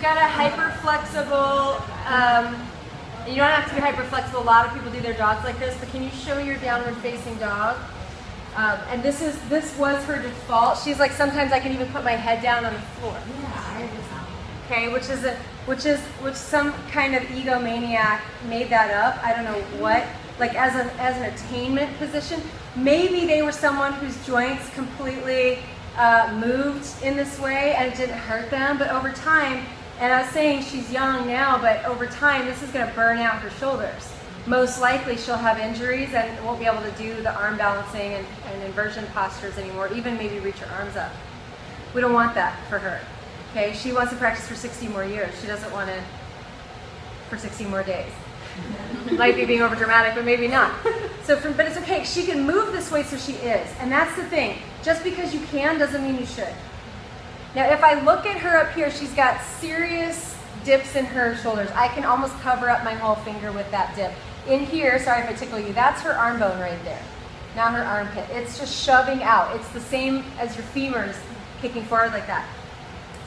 got a hyper flexible, you don't have to be hyper flexible. A lot of people do their dogs like this, but can you show your downward facing dog? And this was her default. She's like, sometimes I can even put my head down on the floor. Okay, which some kind of egomaniac made that up. I don't know what, like as an attainment position. Maybe they were someone whose joints completely moved in this way and it didn't hurt them, but over time, and I was saying she's young now, but over time this is going to burn out her shoulders. Most likely she'll have injuries and won't be able to do the arm balancing and inversion postures anymore, even maybe reach her arms up. We don't want that for her. Okay, she wants to practice for 60 more years. She doesn't want to for 60 more days. Might be being over dramatic, but maybe not. But it's okay. She can move this way, so she is. And that's the thing. Just because you can doesn't mean you should. Now, if I look at her up here, she's got serious dips in her shoulders. I can almost cover up my whole finger with that dip. In here, sorry if I tickle you, that's her arm bone right there. Not her armpit. It's just shoving out. It's the same as your femurs kicking forward like that.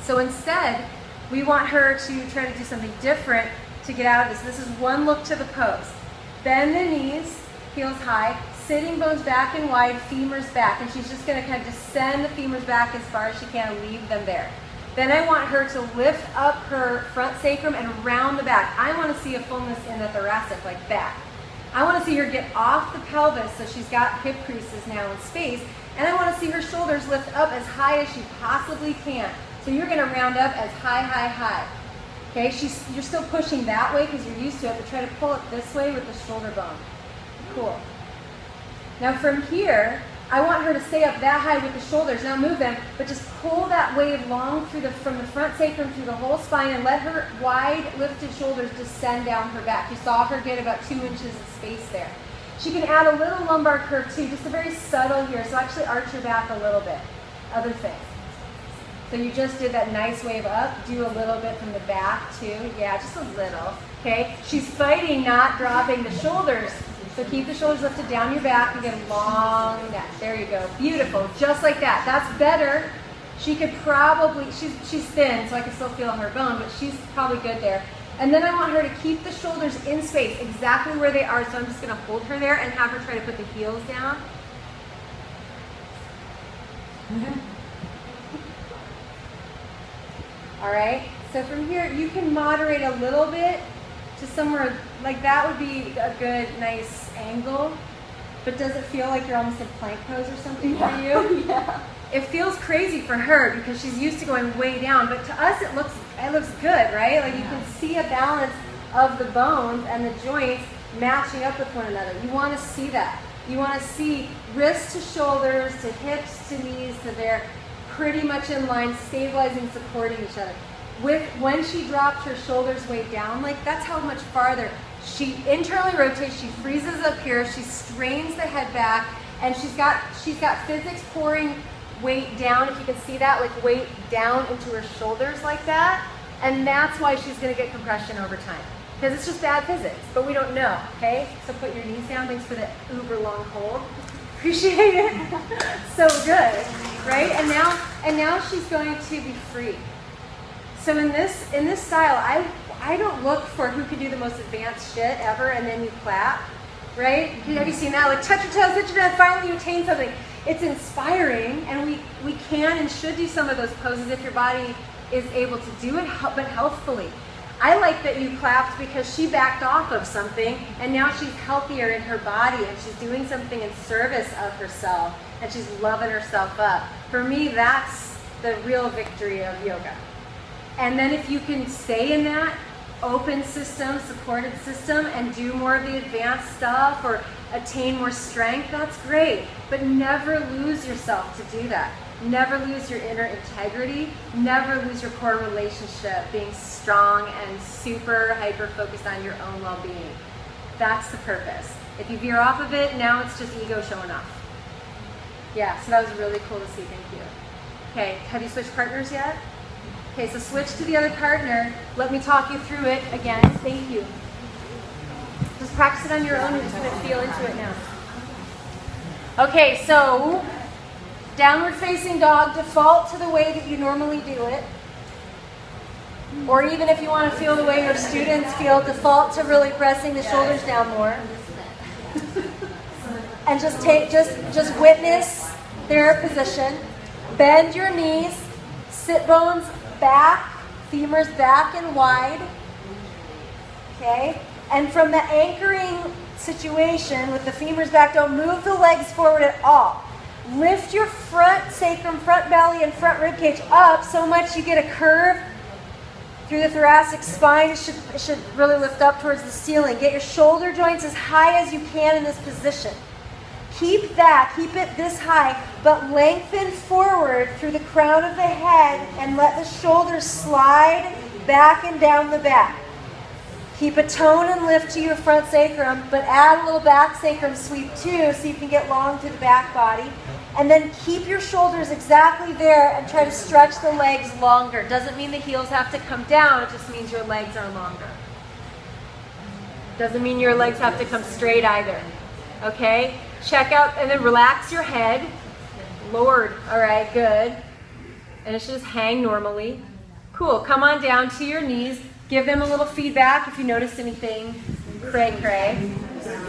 So instead, we want her to try to do something different to get out of this. This is one look to the pose. Bend the knees, heels high, sitting bones back and wide, femurs back. And she's just going to kind of descend the femurs back as far as she can and leave them there. Then I want her to lift up her front sacrum and round the back. I want to see a fullness in the thoracic, like that. I want to see her get off the pelvis so she's got hip creases now in space. And I want to see her shoulders lift up as high as she possibly can. So you're going to round up as high, high, high. Okay, you're still pushing that way because you're used to it, but try to pull it this way with the shoulder bone. Cool. Now from here, I want her to stay up that high with the shoulders. Now move them, but just pull that wave long from the front sacrum through the whole spine and let her wide lifted shoulders descend down her back. You saw her get about 2 inches of space there. She can add a little lumbar curve too, just a very subtle here. So actually arch your back a little bit. Other things. So you just did that nice wave up. Do a little bit from the back too. Yeah, just a little. Okay. She's fighting not dropping the shoulders. So keep the shoulders lifted down your back and get a long neck. There you go. Beautiful. Just like that. That's better. She could probably, she's thin, so I can still feel her bone, but she's probably good there. And then I want her to keep the shoulders in space, exactly where they are. So I'm just going to hold her there and have her try to put the heels down. All right. So from here, you can moderate a little bit to somewhere like that would be a good, nice angle. But does it feel like you're almost in plank pose or something for you? Yeah. It feels crazy for her because she's used to going way down. But to us, it looks good, right? Like you can see a balance of the bones and the joints matching up with one another. You want to see that. You want to see wrists to shoulders, to hips, to knees, to there, pretty much in line, stabilizing, supporting each other. When she dropped her shoulders way down, like that's how much farther she internally rotates. She freezes up here. She strains the head back, and she's got physics pouring weight down. If you can see that, like weight down into her shoulders like that, and that's why she's going to get compression over time because it's just bad physics. But we don't know. Okay, so put your knees down. Thanks for the uber long hold. Appreciate it. So good, right? And now she's going to be free. So in this style, I don't look for who can do the most advanced shit ever and then you clap, right? Have you seen that? Like touch your toes, hit your toes, finally you attain something. It's inspiring, and we can and should do some of those poses if your body is able to do it, but healthfully. I like that you clapped because she backed off of something and now she's healthier in her body and she's doing something in service of herself and she's loving herself up. For me, that's the real victory of yoga. And then if you can stay in that open system, supported system, and do more of the advanced stuff or attain more strength, that's great. But never lose yourself to do that. Never lose your inner integrity. Never lose your core relationship, being strong and super hyper-focused on your own well-being. That's the purpose. If you veer off of it, now it's just ego showing off. Yeah, so that was really cool to see. Thank you. Okay, have you switched partners yet? Okay, so switch to the other partner. Let me talk you through it again. Thank you. Just practice it on your own. You're just going to feel into it now. Okay, so downward facing dog, default to the way that you normally do it. Or even if you want to feel the way your students feel, default to really pressing the shoulders down more. And just witness their position. Bend your knees, sit bones back, femurs back and wide. Okay? And from the anchoring situation with the femurs back, don't move the legs forward at all. Lift your front sacrum, front belly, and front rib cage up so much you get a curve through the thoracic spine. It should really lift up towards the ceiling. Get your shoulder joints as high as you can in this position. Keep it this high, but lengthen forward through the crown of the head and let the shoulders slide back and down the back. Keep a tone and lift to your front sacrum, but add a little back sacrum sweep too so you can get long to the back body. And then keep your shoulders exactly there and try to stretch the legs longer. Doesn't mean the heels have to come down, it just means your legs are longer. Doesn't mean your legs have to come straight either. Okay? Check out, and then relax your head. Lowered. All right, good. And it should just hang normally. Cool. Come on down to your knees. Give them a little feedback if you notice anything cray-cray. Good,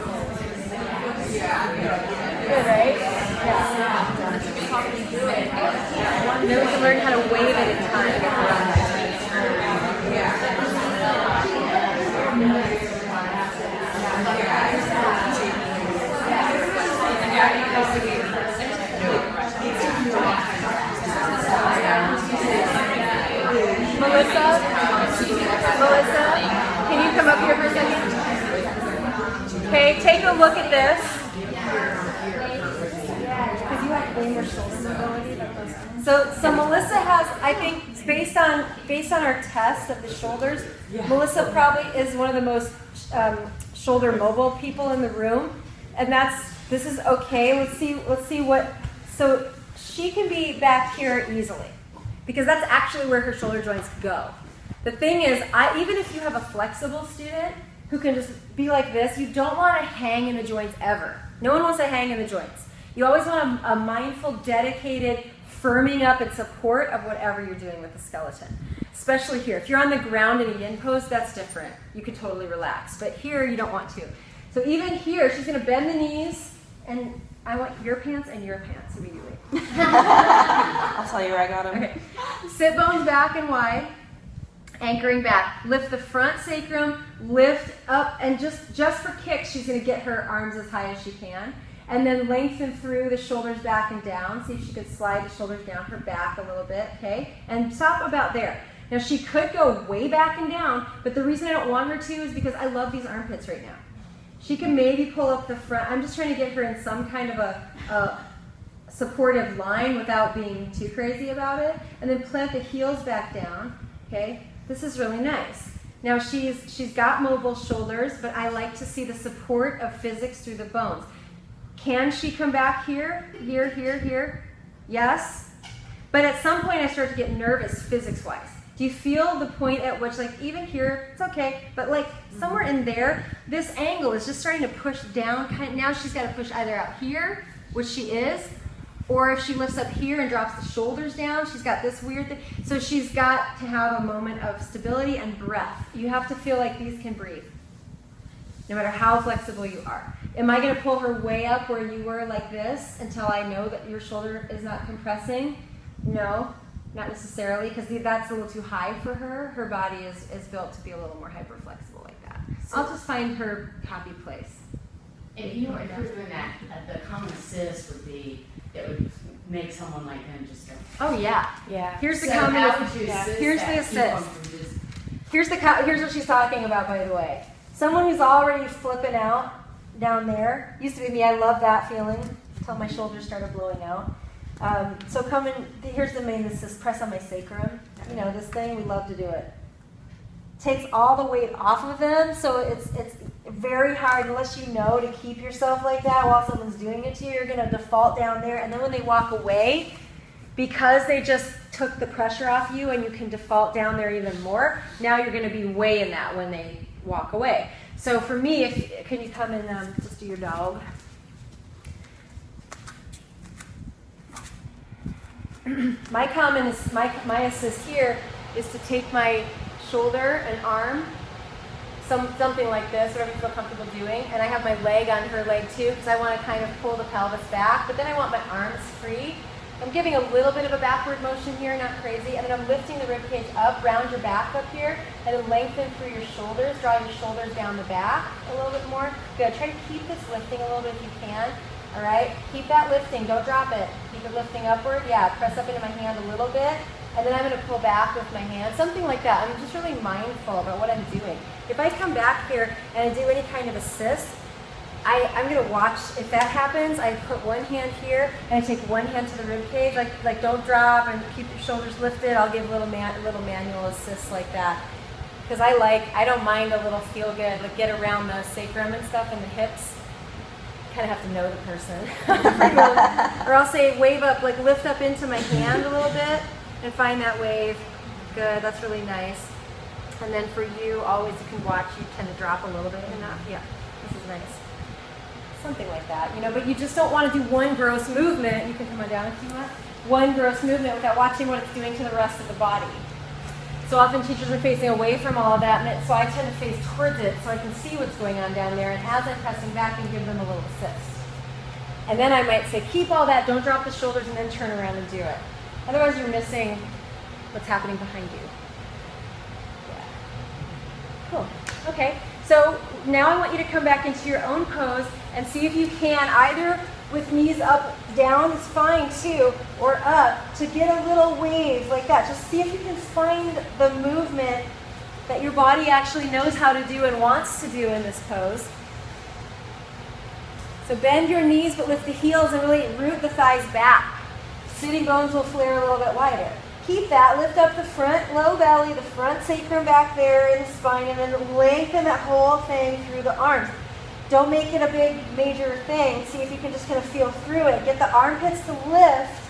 right? Yeah. Then we can learn how to wave it in time. Melissa, can you come up here for a second? Okay, take a look at this. Because you have way more shoulder mobility. So Melissa has, I think, based on our test of the shoulders, Melissa probably is one of the most shoulder mobile people in the room, and this is okay. Let's see what. So she can be back here easily, because that's actually where her shoulder joints go. The thing is, even if you have a flexible student who can just be like this, you don't want to hang in the joints ever. No one wants to hang in the joints. You always want a mindful, dedicated firming up and support of whatever you're doing with the skeleton. Especially here. If you're on the ground in a yin pose, that's different. You can totally relax. But here, you don't want to. So even here, she's going to bend the knees, and I want your pants and your pants immediately. I'll tell you where I got them. Okay. Sit bones back and wide. Anchoring back. Lift the front sacrum, lift up, and just for kicks, she's going to get her arms as high as she can. And then lengthen through the shoulders back and down. See if she could slide the shoulders down her back a little bit, okay? And stop about there. Now she could go way back and down, but the reason I don't want her to is because I love these armpits right now. She can maybe pull up the front. I'm just trying to get her in some kind of a supportive line without being too crazy about it. And then plant the heels back down, okay? This is really nice. Now she's got mobile shoulders, but I like to see the support of physics through the bones. Can she come back here, here, here, here? Yes. But at some point I start to get nervous physics-wise. Do you feel the point at which, like, even here, it's okay, but like somewhere in there, this angle is just starting to push down. Now she's got to push either out here, which she is, or if she lifts up here and drops the shoulders down, she's got this weird thing. So she's got to have a moment of stability and breath. You have to feel like these can breathe, no matter how flexible you are. Am I going to pull her way up where you were like this until I know that your shoulder is not compressing? No, not necessarily, because that's a little too high for her. Her body is built to be a little more hyper-flexible like that. So I'll just find her happy place. If you're doing that, the common assist would be, it would make someone like them just go. Oh yeah, yeah. Here's the So common. how would you assist Here's that? the Keep them assist. from just- Here's what she's talking about, by the way. Someone who's already flipping out down there. Used to be me. I love that feeling until my shoulders started blowing out. So come in. Here's the main assist. Press on my sacrum. You know this thing. We love to do it. Takes all the weight off of them, so it's very hard unless you know to keep yourself like that while someone's doing it to you. You're going to default down there, and then when they walk away, because they just took the pressure off you and you can default down there even more, now you're going to be way in that when they walk away. So for me, can you come and just do your dog? My assist here is to take my shoulder and arm, something like this, whatever you feel comfortable doing. And I have my leg on her leg too, because I want to kind of pull the pelvis back, but then I want my arms free. I'm giving a little bit of a backward motion here, not crazy, and then I'm lifting the rib cage up, round your back up here, and then lengthen through your shoulders, draw your shoulders down the back a little bit more. Good, try to keep this lifting a little bit if you can, all right? Keep that lifting, don't drop it. Keep it lifting upward, yeah, press up into my hand a little bit, and then I'm gonna pull back with my hand, something like that. I'm just really mindful about what I'm doing. If I come back here and I do any kind of assist, I'm going to watch. If that happens, I put one hand here and I take one hand to the rib cage, like don't drop and keep your shoulders lifted. I'll give a little manual assist like that, because I don't mind a little feel good, like get around the sacrum and stuff and the hips. Kind of have to know the person. Or I'll say wave up, like lift up into my hand a little bit and find that wave. Good, that's really nice. And then for you, always you can watch, you tend to drop a little bit and not, yeah, this is nice. Something like that, you know, but you just don't want to do one gross movement. You can come on down if you want. One gross movement without watching what it's doing to the rest of the body. So often teachers are facing away from all of that, and so I tend to face towards it so I can see what's going on down there, and as I'm pressing back and give them a little assist. And then I might say, keep all that, don't drop the shoulders, and then turn around and do it. Otherwise you're missing what's happening behind you. Yeah. Cool. Okay. So now I want you to come back into your own pose and see if you can, either with knees up, down is fine too, or up, to get a little wave like that. Just see if you can find the movement that your body actually knows how to do and wants to do in this pose. So bend your knees but lift the heels and really root the thighs back. Sitting bones will flare a little bit wider. Keep that, lift up the front low belly, the front sacrum back there in the spine, and then lengthen that whole thing through the arms. Don't make it a big major thing. See if you can just kind of feel through it. Get the armpits to lift.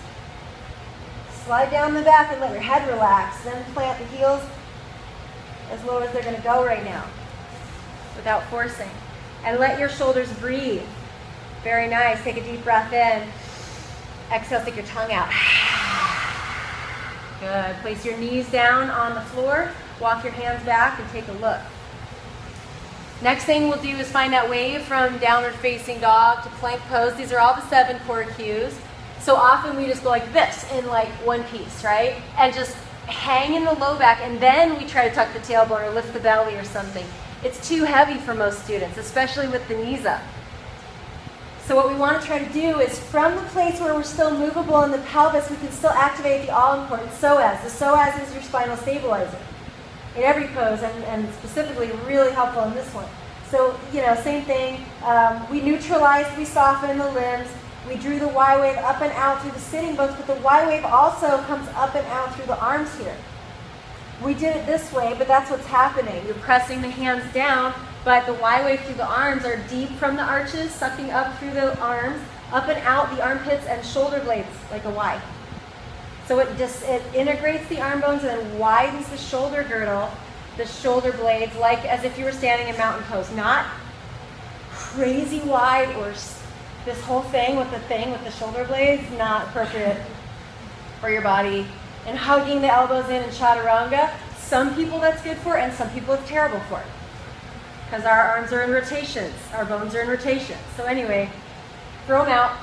Slide down the back and let your head relax. Then plant the heels as low as they're going to go right now without forcing. And let your shoulders breathe. Very nice. Take a deep breath in. Exhale, stick your tongue out. Good. Place your knees down on the floor. Walk your hands back and take a look. Next thing we'll do is find that wave from downward facing dog to plank pose. These are all the 7 core cues. So often we just go like this in like one piece, right? And just hang in the low back, and then we try to tuck the tailbone or lift the belly or something. It's too heavy for most students, especially with the knees up. So what we want to try to do is, from the place where we're still movable in the pelvis, we can still activate the all-important psoas. The psoas is your spinal stabilizer in every pose, and specifically really helpful in this one. So, you know, same thing. We neutralized, we softened the limbs. We drew the Y wave up and out through the sitting bones, but the Y wave also comes up and out through the arms here. We did it this way, but that's what's happening. You're pressing the hands down, but the Y wave through the arms are deep from the arches, sucking up through the arms, up and out the armpits and shoulder blades like a Y. So it integrates the arm bones and then widens the shoulder girdle, the shoulder blades, like as if you were standing in mountain pose. Not crazy wide or this whole thing with the shoulder blades, not appropriate for your body. And hugging the elbows in chaturanga, some people that's good for, and some people it's terrible for. Because our arms are in rotations, our bones are in rotations. So anyway, throw them out.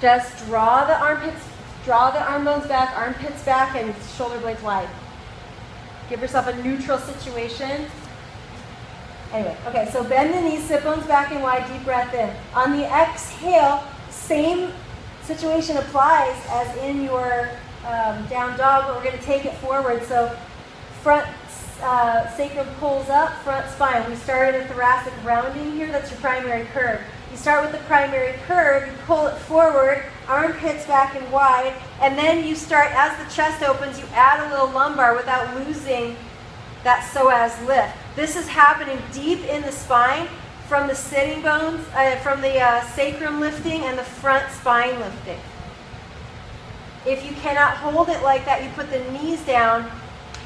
Just draw the armpits, draw the arm bones back, armpits back, and shoulder blades wide. Give yourself a neutral situation. Anyway, okay, so bend the knees, sit bones back and wide, deep breath in. On the exhale, same situation applies as in your down dog, but we're going to take it forward. So front sacrum pulls up, front spine. We started a thoracic rounding here. That's your primary curve. You start with the primary curve, you pull it forward, armpits back and wide, and then you start, as the chest opens, you add a little lumbar without losing that psoas lift. This is happening deep in the spine from the sitting bones, from the sacrum lifting and the front spine lifting. If you cannot hold it like that, you put the knees down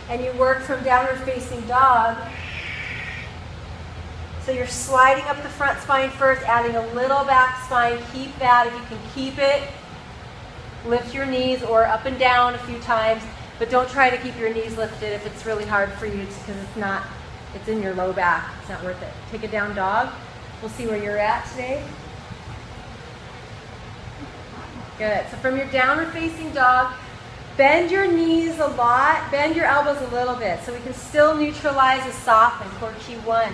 and you work from downward facing dog. So you're sliding up the front spine first, adding a little back spine. Keep that if you can keep it. Lift your knees or up and down a few times. But don't try to keep your knees lifted if it's really hard for you because it's in your low back. It's not worth it. Take a down dog. We'll see where you're at today. Good. So from your downward facing dog, bend your knees a lot, bend your elbows a little bit so we can still neutralize and soften, core Q1.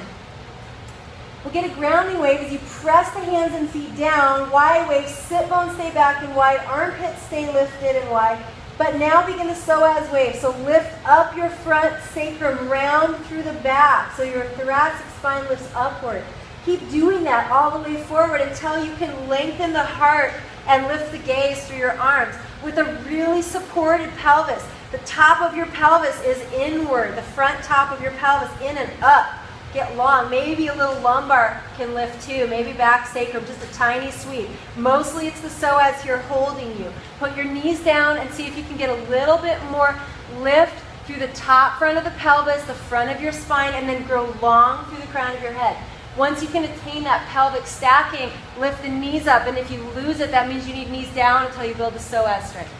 We'll get a grounding wave as you press the hands and feet down, wide wave, sit bones stay back and wide, armpits stay lifted and wide. But now begin the psoas wave. So lift up your front sacrum, round through the back. So your thoracic spine lifts upward. Keep doing that all the way forward until you can lengthen the heart and lift the gaze through your arms with a really supported pelvis. The top of your pelvis is inward, the front top of your pelvis in and up. Get long. Maybe a little lumbar can lift too. Maybe back sacrum, just a tiny sweep. Mostly it's the psoas here holding you. Put your knees down and see if you can get a little bit more lift through the top front of the pelvis, the front of your spine, and then grow long through the crown of your head. Once you can attain that pelvic stacking, lift the knees up, and if you lose it, that means you need knees down until you build the psoas strength.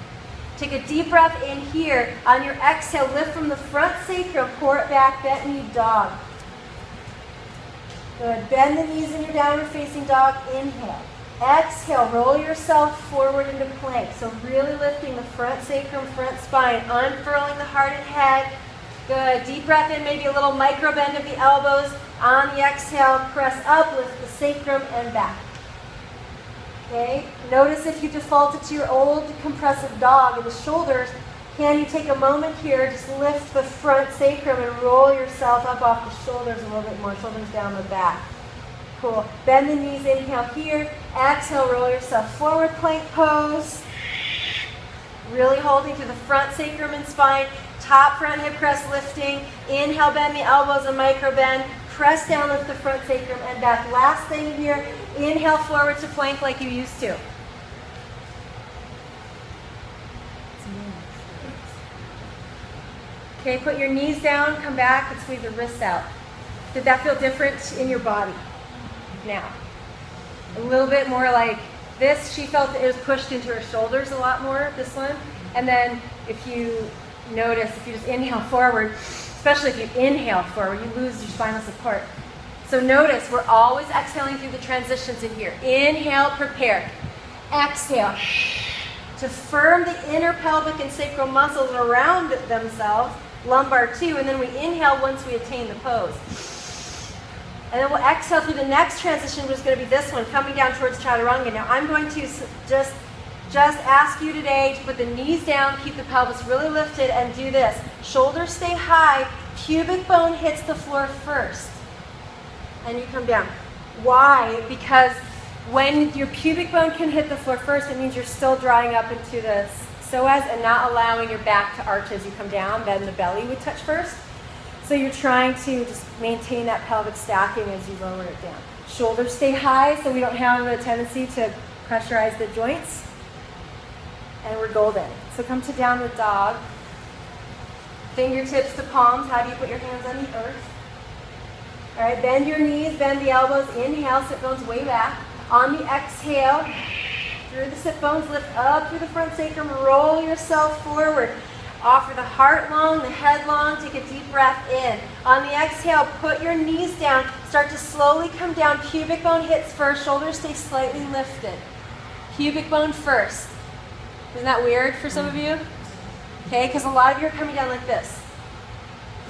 Take a deep breath in here. On your exhale, lift from the front sacrum, pour it back, bent knee dog. Good. Bend the knees in your downward facing dog. Inhale. Exhale. Roll yourself forward into plank. So really lifting the front sacrum, front spine, unfurling the heart and head. Good. Deep breath in, maybe a little micro bend of the elbows. On the exhale, press up, lift the sacrum and back. Okay. Notice if you defaulted to your old compressive dog in the shoulders, can you take a moment here, just lift the front sacrum and roll yourself up off the shoulders a little bit more, shoulders down the back. Cool. Bend the knees, inhale here. Exhale, roll yourself forward, plank pose. Really holding to the front sacrum and spine. Top front hip crest lifting. Inhale, bend the elbows, a micro bend. Press down, lift the front sacrum and back. Last thing here, inhale forward to plank like you used to. Okay, put your knees down, come back, and squeeze the wrists out. Did that feel different in your body? Now, a little bit more like this. She felt it was pushed into her shoulders a lot more, this one. And then if you notice, if you just inhale forward, especially if you inhale forward, you lose your spinal support. So notice, we're always exhaling through the transitions in here. Inhale, prepare. Exhale. To firm the inner pelvic and sacral muscles around themselves, lumbar too, and then we inhale once we attain the pose. And then we'll exhale through the next transition, which is going to be this one, coming down towards chaturanga. Now I'm going to just ask you today to put the knees down, keep the pelvis really lifted, and do this. Shoulders stay high, pubic bone hits the floor first. And you come down. Why? Because when your pubic bone can hit the floor first, it means you're still drawing up into the psoas and not allowing your back to arch as you come down. Then the belly would touch first. So you're trying to just maintain that pelvic stacking as you lower it down. Shoulders stay high so we don't have a tendency to pressurize the joints. And we're golden. So come to downward dog. Fingertips to palms. How do you put your hands on the earth? All right, bend your knees, bend the elbows. Inhale, sit bones way back. On the exhale, through the sit bones, lift up through the front sacrum, roll yourself forward. Offer the heart long, the head long, take a deep breath in. On the exhale, put your knees down, start to slowly come down. Pubic bone hits first, shoulders stay slightly lifted. Pubic bone first. Isn't that weird for some of you? Okay, because a lot of you are coming down like this.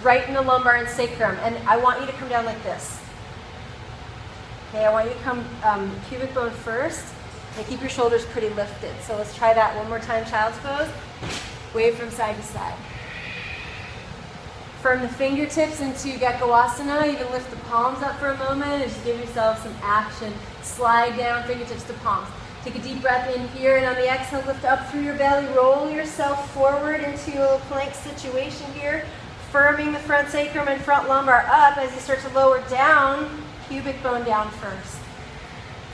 Right in the lumbar and sacrum, and I want you to come down like this. Okay, I want you to come pubic bone first, and keep your shoulders pretty lifted. So let's try that one more time, child's pose. Wave from side to side. Firm the fingertips into Gekkoasana. You can lift the palms up for a moment and just give yourself some action. Slide down, fingertips to palms. Take a deep breath in here, and on the exhale, lift up through your belly. Roll yourself forward into a little plank situation here. Firming the front sacrum and front lumbar up as you start to lower down, pubic bone down first.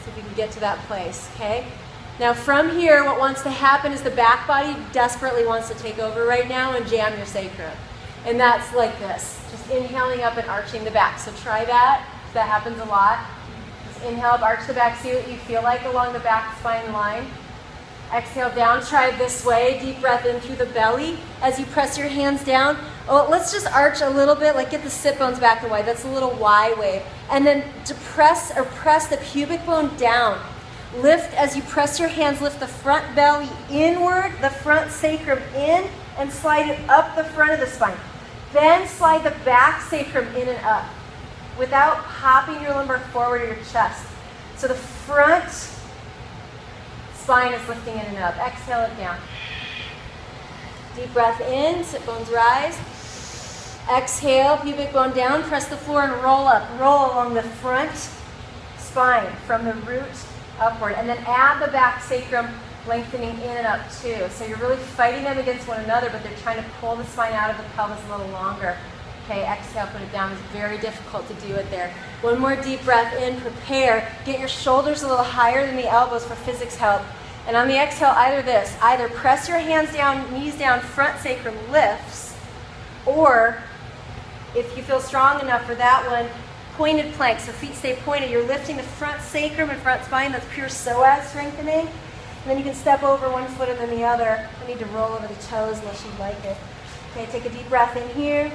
See if you can get to that place, okay? Now from here, what wants to happen is the back body desperately wants to take over right now and jam your sacrum. And that's like this, just inhaling up and arching the back. So try that, that happens a lot. Just inhale up, arch the back, see what you feel like along the back spine line. Exhale down, try it this way. Deep breath in through the belly as you press your hands down. Oh, let's just arch a little bit, like get the sit bones back and wide. That's a little Y wave. And then to press the pubic bone down. Lift as you press your hands, lift the front belly inward, the front sacrum in, and slide it up the front of the spine. Then slide the back sacrum in and up without popping your lumbar forward or your chest. So the front spine is lifting in and up. Exhale it down. Deep breath in, sit bones rise. Exhale, pubic bone down, press the floor and roll up. Roll along the front spine from the root upward. And then add the back sacrum lengthening in and up too. So you're really fighting them against one another, but they're trying to pull the spine out of the pelvis a little longer. Okay, exhale, put it down. It's very difficult to do it there. One more deep breath in, prepare. Get your shoulders a little higher than the elbows for physics help. And on the exhale, either press your hands down, knees down, front sacrum lifts, or if you feel strong enough for that one, pointed plank, so feet stay pointed. You're lifting the front sacrum and front spine. That's pure psoas strengthening. And then you can step over one foot and then the other. I need to roll over the toes unless you'd like it. Okay, take a deep breath in here.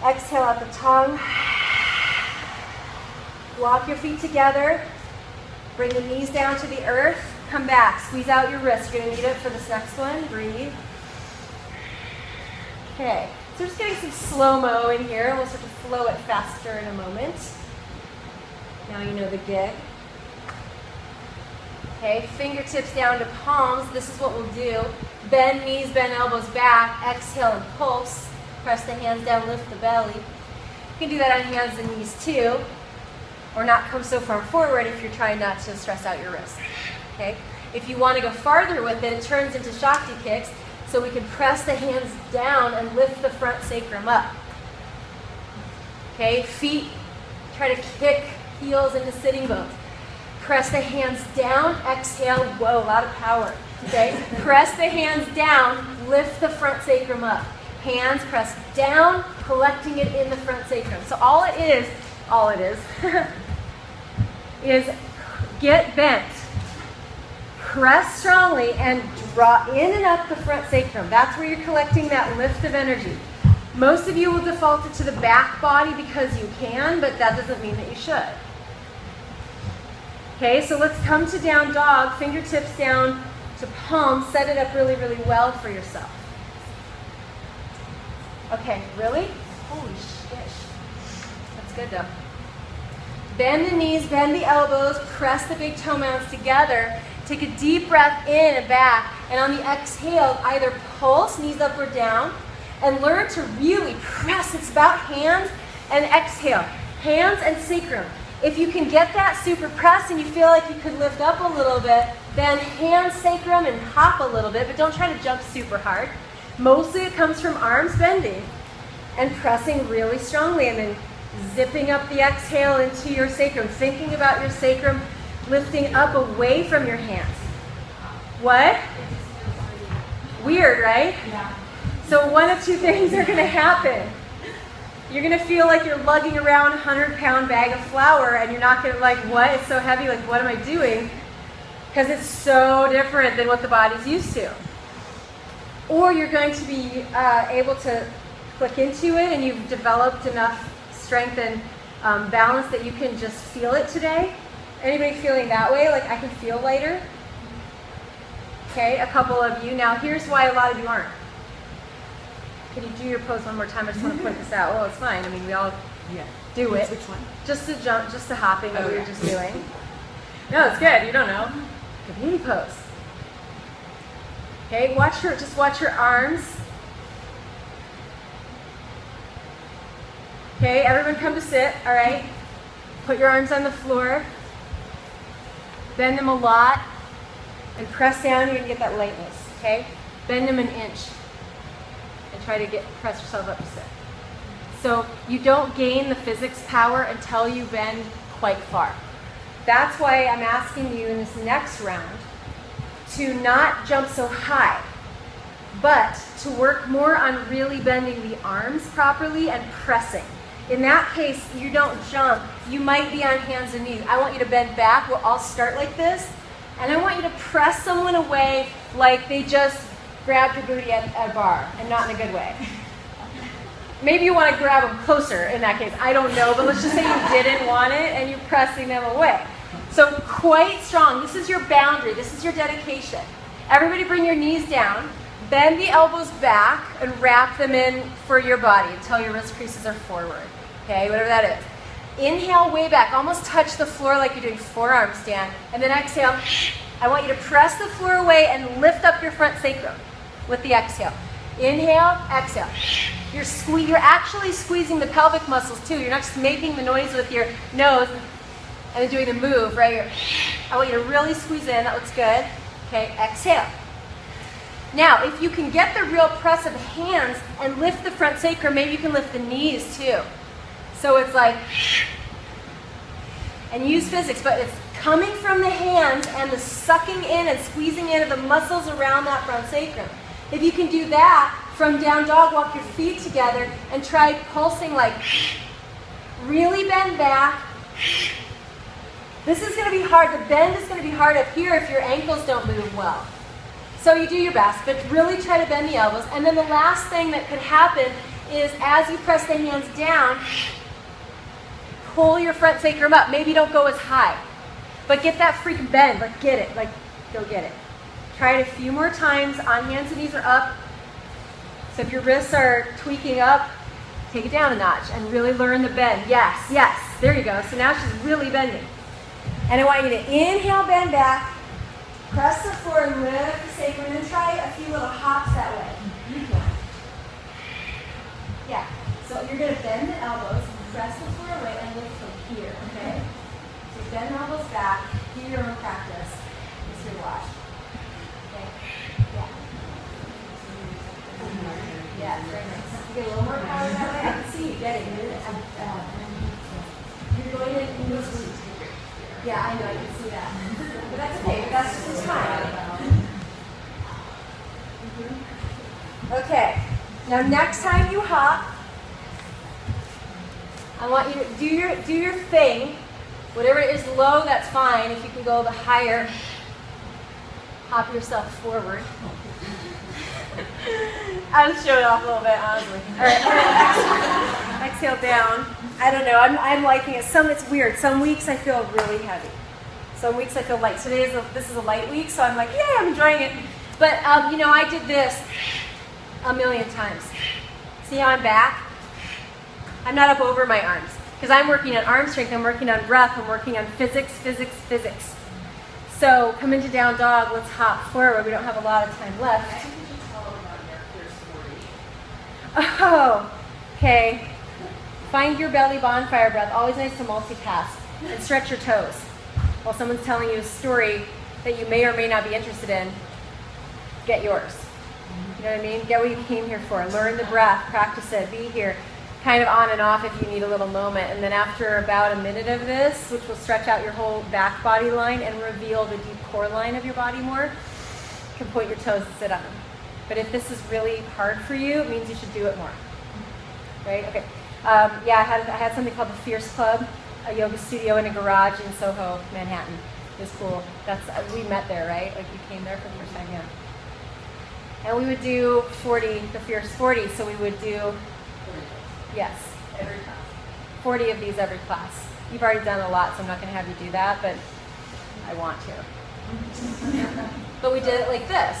Exhale out the tongue. Walk your feet together. Bring the knees down to the earth. Come back. Squeeze out your wrists. You're going to need it for this next one. Breathe. Okay. So we're just getting some slow-mo in here. We'll start to flow it faster in a moment. Now you know the gig. Okay, fingertips down to palms. This is what we'll do. Bend knees, bend elbows back. Exhale and pulse. Press the hands down, lift the belly. You can do that on hands and knees too. Or not come so far forward if you're trying not to stress out your wrists. Okay? If you want to go farther with it, it turns into Shakti kicks. So we can press the hands down and lift the front sacrum up. Okay, feet, try to kick heels into sitting bones. Press the hands down, exhale, whoa, a lot of power. Okay, press the hands down, lift the front sacrum up. Hands press down, collecting it in the front sacrum. So all it is, is get bent. Press strongly and draw in and up the front sacrum. That's where you're collecting that lift of energy. Most of you will default it to the back body because you can, but that doesn't mean that you should. Okay, so let's come to down dog, fingertips down to palms. Set it up really, really well for yourself. Okay, really? Holy shit. That's good though. Bend the knees, bend the elbows, press the big toe mounds together. Take a deep breath in and back, and on the exhale, either pulse, knees up or down, and learn to really press. It's about hands and exhale. Hands and sacrum. If you can get that super press and you feel like you could lift up a little bit, then hands, sacrum, and hop a little bit, but don't try to jump super hard. Mostly it comes from arms bending and pressing really strongly, and then zipping up the exhale into your sacrum, thinking about your sacrum lifting up away from your hands. What? Weird, right? Yeah. So one of two things are going to happen. You're going to feel like you're lugging around a 100-pound bag of flour, and you're not going to like, what? It's so heavy, like, what am I doing? Because it's so different than what the body's used to. Or you're going to be able to click into it, and you've developed enough strength and balance that you can just feel it today. Anybody feeling that way? Like, I can feel lighter? Okay, a couple of you. Now, here's why a lot of you aren't. Can you do your pose one more time? I just want to point this out. Well, it's fine. I mean, we all do it. Which one? Just the jump, just the hopping that we were just doing. No, it's good. You don't know. Good pose. Okay, just watch your arms. Okay, everyone come to sit, all right? Put your arms on the floor. Bend them a lot and press down. You're gonna get that lightness, okay? Bend them an inch and try to press yourself up to sit. So you don't gain the physics power until you bend quite far. That's why I'm asking you in this next round to not jump so high, but to work more on really bending the arms properly and pressing. In that case, you don't jump. You might be on hands and knees. I want you to bend back. We'll all start like this, And I want you to press someone away like they just grabbed your booty at a bar, and not in a good way. Maybe you want to grab them closer in that case. I don't know, but let's just say you didn't want it and you're pressing them away. So quite strong. This is your boundary. This is your dedication. Everybody bring your knees down. Bend the elbows back and wrap them in for your body until your wrist creases are forward. Okay, whatever that is. Inhale way back. Almost touch the floor like you're doing forearm stand. And then exhale. I want you to press the floor away and lift up your front sacrum with the exhale. Inhale, exhale. You're actually squeezing the pelvic muscles too. You're not just making the noise with your nose and then doing the move, right? I want you to really squeeze in. That looks good. Okay, exhale. Now, if you can get the real press of the hands and lift the front sacrum, maybe you can lift the knees too. So it's like, and use physics, but it's coming from the hands and the sucking in and squeezing in of the muscles around that front sacrum. If you can do that from down dog, walk your feet together and try pulsing like, really bend back. This is going to be hard. The bend is going to be hard up here if your ankles don't move well. So you do your best, but really try to bend the elbows. And then the last thing that could happen is as you press the hands down, pull your front sacrum up. Maybe don't go as high, but get that freaking bend. Like get it. Like go get it. Try it a few more times on hands and knees or up. So if your wrists are tweaking up, take it down a notch and really learn the bend. Yes, yes. There you go. So now she's really bending. And I want you to inhale, bend back, press the floor and lift the sacrum, and then try a few little hops that way. You can. Yeah. So you're going to bend the elbows, press the floor away, and lift from here, okay? So bend the elbows back, do your own practice. It's your watch. Okay? Yeah. Yeah, very nice. You get a little more power that way. I can see you getting it. You're going to move. Yeah, I know, I can see that. But that's okay, but that's just time. Okay, now next time you hop, I want you to do your thing. Whatever it is low, that's fine. If you can go the higher, hop yourself forward. I'm showing off a little bit, honestly. All right, exhale down. I don't know. I'm liking it. It's weird. Some weeks I feel really heavy. Some weeks I feel light. This is a light week, so I'm like, yeah, I'm enjoying it. But I did this a million times. See how I'm back? I'm not up over my arms because I'm working on arm strength. I'm working on breath. I'm working on physics, physics, physics. So come into down dog. Let's hop forward. We don't have a lot of time left. Oh, okay. Find your belly bonfire breath. Always nice to multitask and stretch your toes while someone's telling you a story that you may or may not be interested in. Get yours. You know what I mean? Get what you came here for. Learn the breath. Practice it. Be here. Kind of on and off if you need a little moment. And then after about a minute of this, which will stretch out your whole back body line and reveal the deep core line of your body more, you can point your toes and sit on them. But if this is really hard for you, it means you should do it more. Right? Okay. Yeah, I had something called the Fierce Club, a yoga studio in a garage in Soho, Manhattan. It was cool. We met there, right? Like you came there for the first time, yeah. And we would do the Fierce 40. So we would do, yes, every class. 40 of these every class. You've already done a lot, so I'm not going to have you do that, but I want to. But we did it like this.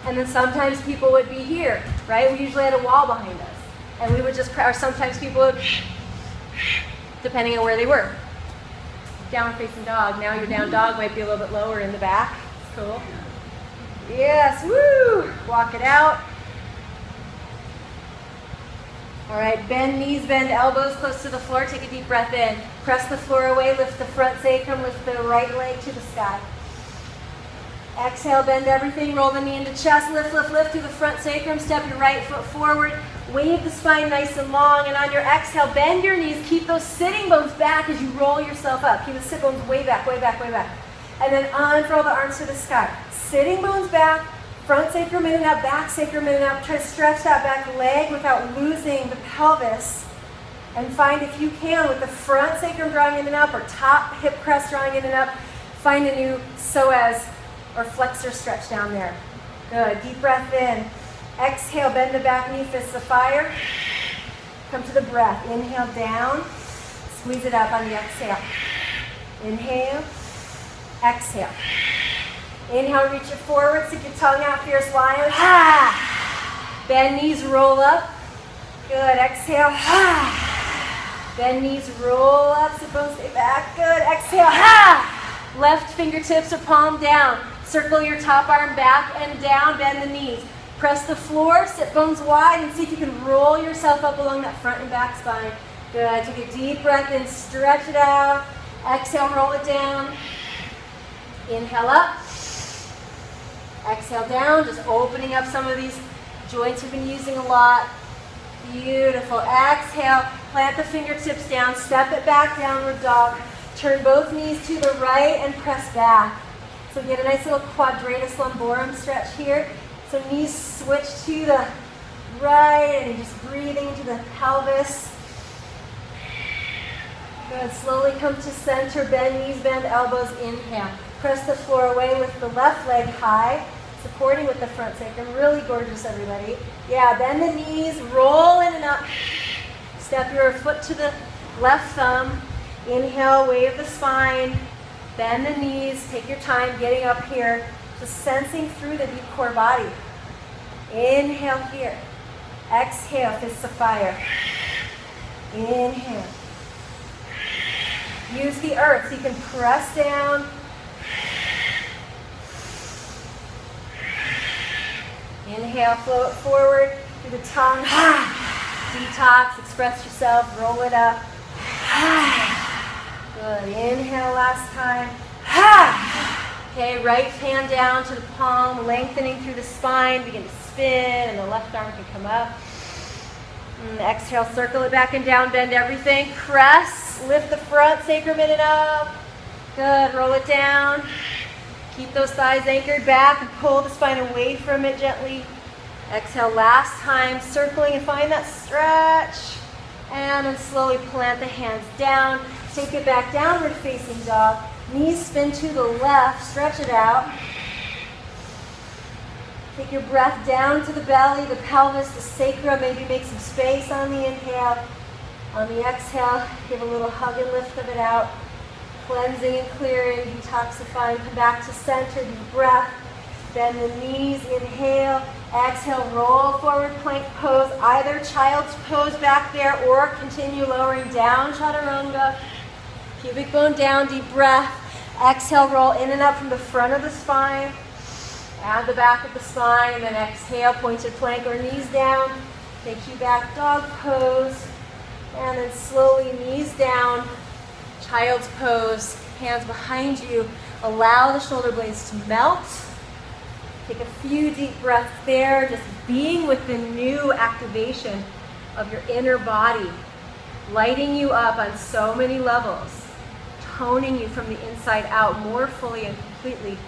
And then sometimes people would be here, right? We usually had a wall behind us. And we would just, or sometimes people would, depending on where they were. Down facing dog. Now your down dog might be a little bit lower in the back. It's cool. Yes, woo! Walk it out. All right, bend knees, bend elbows close to the floor. Take a deep breath in. Press the floor away, lift the front sacrum, lift the right leg to the sky. Exhale, bend everything, roll the knee into chest, lift, lift, lift through the front sacrum, step your right foot forward, wave the spine nice and long, and on your exhale, bend your knees, keep those sitting bones back as you roll yourself up. Keep the sit bones way back, way back, way back. And then unfurl the arms to the sky. Sitting bones back, front sacrum in and out, back sacrum in and out. Try to stretch that back leg without losing the pelvis. And find, if you can, with the front sacrum drawing in and up or top hip crest drawing in and up, find a new psoas or flexor stretch down there. Good. Deep breath in. Exhale, bend the back knee, fists of fire. Come to the breath. Inhale down. Squeeze it up on the exhale. Inhale. Exhale. Inhale, reach it forward. Stick your tongue out, fierce lion. Bend knees, roll up. Good. Exhale. Bend knees, roll up. Sit bones, stay back. Good. Exhale. Left fingertips or palm down. Circle your top arm back and down. Bend the knees. Press the floor. Sit bones wide and see if you can roll yourself up along that front and back spine. Good. Take a deep breath in. Stretch it out. Exhale. Roll it down. Inhale up. Exhale down. Just opening up some of these joints we've been using a lot. Beautiful. Exhale. Plant the fingertips down. Step it back. Downward dog. Turn both knees to the right and press back. So get a nice little quadratus lumborum stretch here. So knees switch to the right and you're just breathing into the pelvis. Good. Slowly come to center. Bend knees, bend elbows. Inhale. Press the floor away with the left leg high, supporting with the front sacrum. Really gorgeous, everybody. Yeah, bend the knees, roll in and up. Step your foot to the left thumb. Inhale, wave the spine. Bend the knees. Take your time getting up here. Just sensing through the deep core body. Inhale here. Exhale, fists of fire. Inhale. Use the earth so you can press down. Inhale, flow it forward through the tongue. Detox, express yourself, roll it up. Good. Inhale last time. Okay, right hand down to the palm, lengthening through the spine. Begin to spin, and the left arm can come up. And exhale, circle it back and down, bend everything. Press, lift the front sacrum in and up. Good, roll it down. Keep those thighs anchored back and pull the spine away from it gently. Exhale, last time, circling and find that stretch. And then slowly plant the hands down. Take it back, downward facing dog. Knees spin to the left, stretch it out. Take your breath down to the belly, the pelvis, the sacrum. Maybe make some space on the inhale. On the exhale, give a little hug and lift of it out. Cleansing and clearing, detoxifying. Come back to center, deep breath. Bend the knees, inhale. Exhale, roll forward, plank pose. Either child's pose back there or continue lowering down, chaturanga. Pubic bone down, deep breath. Exhale, roll in and up from the front of the spine. Add the back of the spine, and then exhale, pointed plank or knees down. Take you back, dog pose. And then slowly knees down, child's pose, hands behind you. Allow the shoulder blades to melt. Take a few deep breaths there, just being with the new activation of your inner body, lighting you up on so many levels, toning you from the inside out more fully and completely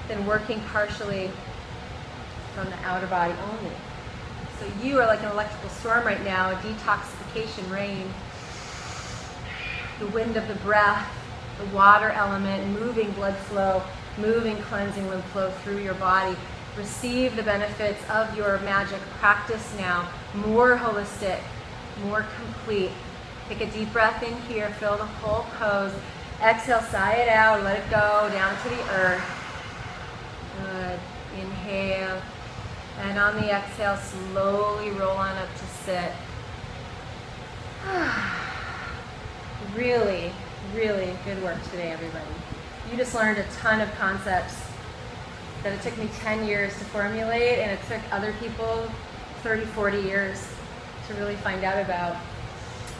than working partially from the outer body only. So you are like an electrical storm right now, a detoxification rain. The wind of the breath, the water element, moving blood flow, moving cleansing lymph flow through your body. Receive the benefits of your magic practice now. More holistic, more complete. Take a deep breath in here, fill the whole pose. Exhale, sigh it out, let it go down to the earth. Good. Inhale. And on the exhale, slowly roll on up to sit. Really, really good work today, everybody. You just learned a ton of concepts that it took me 10 years to formulate, and it took other people 30, 40 years to really find out about.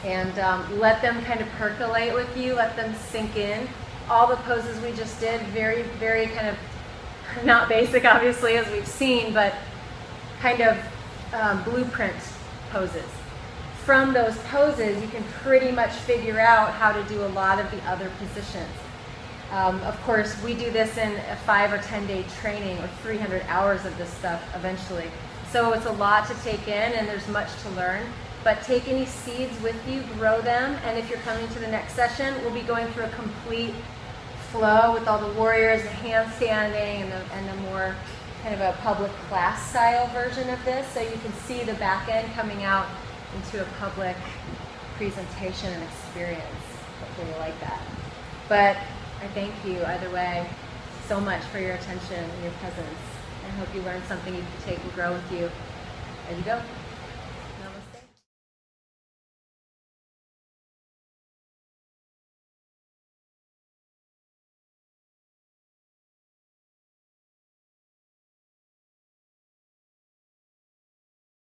And let them kind of percolate with you, let them sink in. All the poses we just did, very, very kind of, not basic obviously as we've seen, but kind of blueprint poses. From those poses, you can pretty much figure out how to do a lot of the other positions. Of course, we do this in a 5 or 10 day training, or 300 hours of this stuff eventually. So it's a lot to take in, and there's much to learn. but take any seeds with you, grow them, and if you're coming to the next session, we'll be going through a complete flow with all the warriors, the handstanding, and the more kind of a public class style version of this, so you can see the back end coming out into a public presentation and experience. Hopefully you like that. But I thank you either way so much for your attention and your presence. I hope you learned something you can take and grow with you. There you go.